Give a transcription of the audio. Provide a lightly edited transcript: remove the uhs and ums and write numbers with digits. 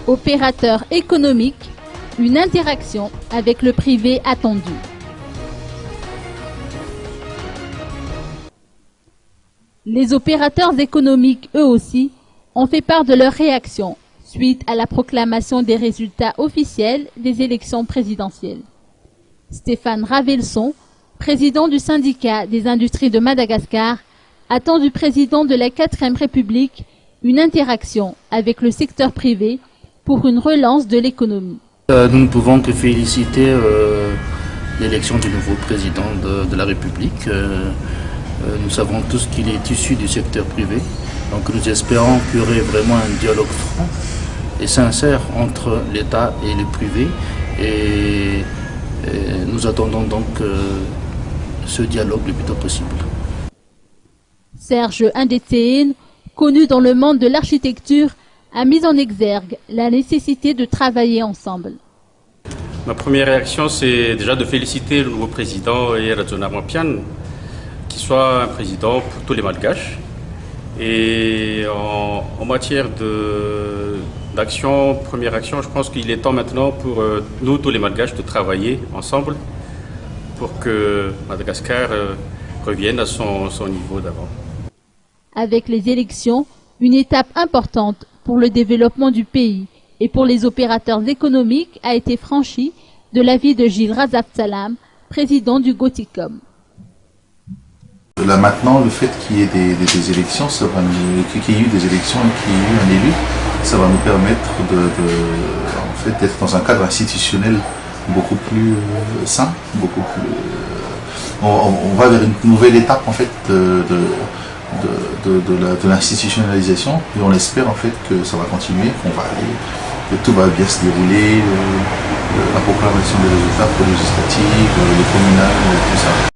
Opérateur économique, une interaction avec le privé attendue. Les opérateurs économiques, eux aussi, ont fait part de leur réaction suite à la proclamation des résultats officiels des élections présidentielles. Stéphane Ravelson, président du syndicat des industries de Madagascar, attend du président de la 4e République une interaction avec le secteur privé pour une relance de l'économie. Nous ne pouvons que féliciter l'élection du nouveau président de la République. Nous savons tous qu'il est issu du secteur privé, donc nous espérons qu'il y aurait vraiment un dialogue franc et sincère entre l'État et le privé, et nous attendons donc ce dialogue le plus tôt possible. Serge Indétéine, connu dans le monde de l'architecture, a mis en exergue la nécessité de travailler ensemble. Ma première réaction, c'est déjà de féliciter le nouveau président, Yeradzona Mampian, qui soit un président pour tous les Malgaches. Et en matière d'action, première action, je pense qu'il est temps maintenant pour nous, tous les Malgaches, de travailler ensemble pour que Madagascar revienne à son niveau d'avant. Avec les élections, une étape importante pour le développement du pays et pour les opérateurs économiques a été franchie de l'avis de Gilles Razafsalam, président du Goticom. Là maintenant, le fait qu'il y ait des élections, qu'il y ait eu des élections et qu'il y ait eu un élu, ça va nous permettre en fait, d'être dans un cadre institutionnel beaucoup plus sain, beaucoup plus. On va vers une nouvelle étape en fait de l'institutionnalisation, et on espère en fait que ça va continuer, que tout va bien se dérouler, la proclamation des résultats pour les législatives, les communales, tout ça.